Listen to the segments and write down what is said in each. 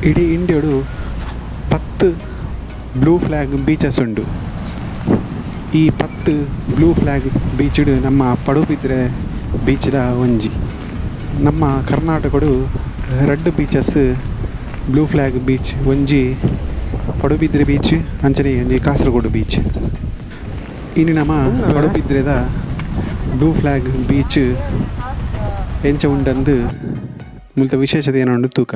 ಇಡೀ ಇಂಡಿಯಾಡು 10 blue flag beaches ಉಂಡು. ಈ 10 ಬ್ಲೂ ಫ್ಲ್ಯಾಗ್ ಬೀಚುಡು ನಮ್ಮ ಪಡುಬಿದ್ರೆ ಬೀಚ್ದ ಒಂಜಿ. ನಮ್ಮ ಕರ್ನಾಟಕಡು red beaches blue flag beach ಒಂಜಿ ಪಡುಬಿದ್ರೆ ಬೀಚ್, ಅಂಚನೆ ಒಂಜಿ ಕಾಸರಗೋಡು ಬೀಚ್. ಇನ್ನು ನಮ್ಮ ಪಡುಬಿದ್ರೆದ ಬ್ಲೂ ಫ್ಲ್ಯಾಗ್ ಬೀಚ್ ಎಂಚ ಉಂಡಂದು ಮುಲ್ತ ವಿಶೇಷತೆ ಏನೋ ತೂಕ.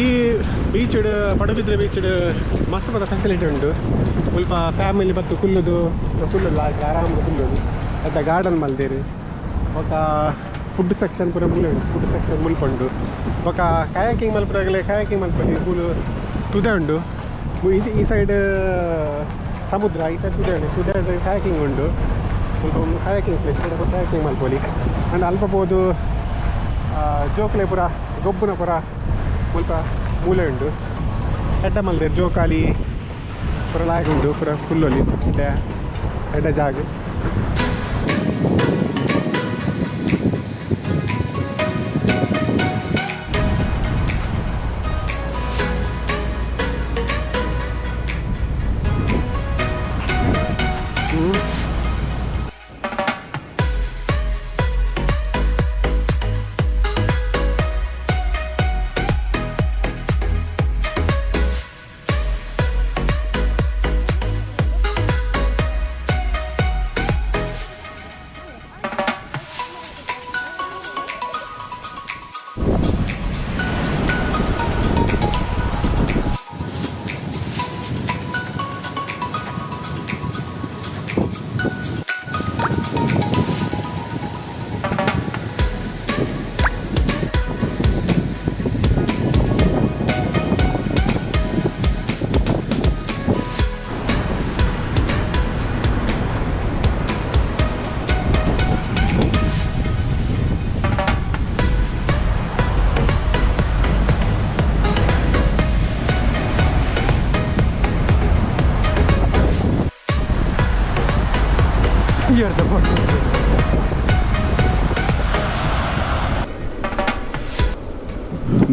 ಈ ಬೀಚುಡು ಪಡುಬಿದ್ರೆ ಬೀಚುಡು ಮಸ್ತ್ ಪದ ಫೆಸಿಲಿಟಿ ಉಂಟು. ಸ್ವಲ್ಪ ಫ್ಯಾಮಿಲಿ ಬತ್ತು ಕುಲ್ಲುದು ಆರಾಮ ಕುಲ್ಲುದು ಅತ್ತ ಗಾರ್ಡನ್ ಮಲ್ದೇರು ఒక ಫುಡ್ ಸೆಕ್ಷನ್ ಪೂರ ಮೂಲೆ ಉಂಟು. ಫುಡ್ ಸೆಕ್ಷನ್ ಮುಲ್ಪುಂಡು ఒక ಕಯಾಕಿಂಗ್ ಮಲ್ಪುರಾಗಲೇ ಕಯಾಕಿಂಗ್ ಮಲ್ಪಲ್ಲಿ ಪೂಲು ತುದೆ ಉಂಡು. ಈ ಸೈಡ್ ಸಮುದ್ರ, ಈ ಸೈಡ್ ತುದೆ ಕಯಾಕಿಂಗ್ ಉಂಡು. ಸ್ವಲ್ಪ ಒಂದು ಕಯಾಕಿಂಗ್ ಪ್ಲೇಸ್ ಕಯಾಕಿಂಗ್ ಮಲ್ಪೊಲಿ ಅಂಡ್ ಅಲ್ಪ ಬೋದು ಜೋಕುಲೆಪುರ ಗೊಬ್ಬುನಪುರ ಮುಲ್ಪ ಮೂಲೆ ಉಂಡು. ಎಡ್ಡ ಮಲ್ದೆ ಜೋಕಾಲಿ ಪುರ ಲಾಯಕ ಉಂಡು ಪುರ ಫುಲ್ಲೊಲಿ ಎಡ್ಡ ಜಾಗ.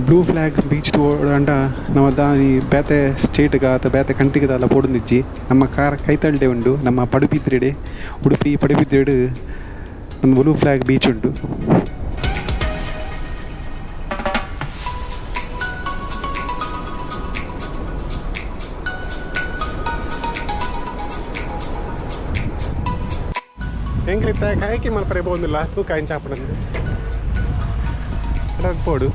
ಬ್ಲೂ ಫ್ಲ್ಯಾಗ್ ಬೀಚ್ ತೋಡಂಡ ನಾವು ದಾನಿ ಬೇತೆ ಸ್ಟೇಟ್ಗೆ ಅಥವಾ ಬೇತೆ ಕಂಟ್ರಿಗದೆಲ್ಲ ಪೋಡುಂದಿಜ್ಜಿ. ನಮ್ಮ ಕೈತಳ್ಡೆ ಉಂಡು ನಮ್ಮ ಪಡುಬಿದ್ರೆಡೆ ಉಡುಪಿ ಪಡುಬಿದ್ರೆಡು ನಮ್ಮ ಬ್ಲೂ ಫ್ಲ್ಯಾಗ್ ಬೀಚ್ ಉಂಟು. ಹೆಂಗಿರುತ್ತೆ ಕಾಯಕಿ ಮಲ್ಪರೆ ಬೋಂದಿಲ್ಲ ತೂಕ ಇಂಚಾಪಡಂದು ಅದು ಪೋಡು.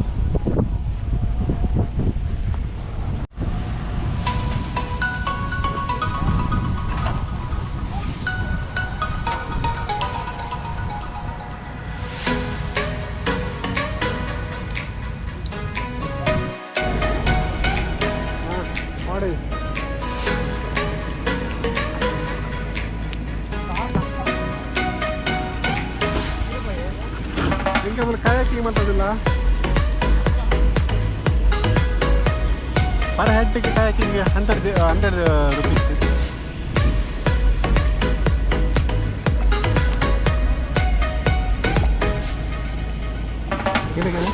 ఇంకా మన kayaking మాట్లాడిಲ್ಲ per head కి kayaking 100 rupees. Gimana?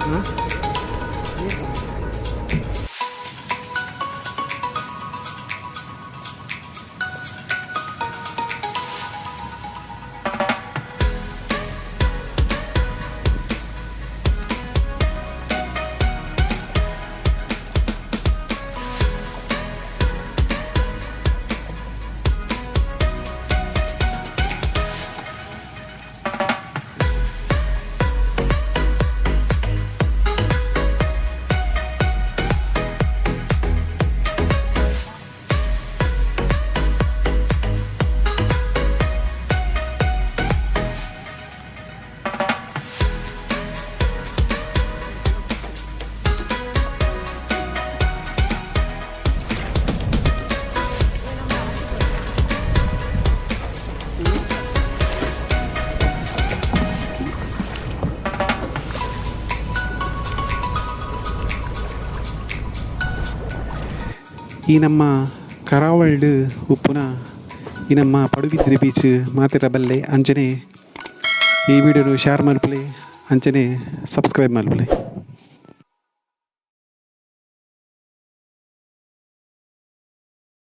Hah? ಈ ನಮ್ಮ ಕರಾವಳಿ ಉಪ್ಪುನ ಈ ನಮ್ಮ ಪಡುಬಿದ್ರಿ ಬೀಚ್ ಮಾತಿರಬಲ್ಲೆ ಅಂಚನೆ ಈ ವಿಡಿಯೋನು ಶೇರ್ ಮಲ್ಪಲೆ ಅಂಚನೆ ಸಬ್ಸ್ಕ್ರೈಬ್ ಮಲ್ಪಲೆ.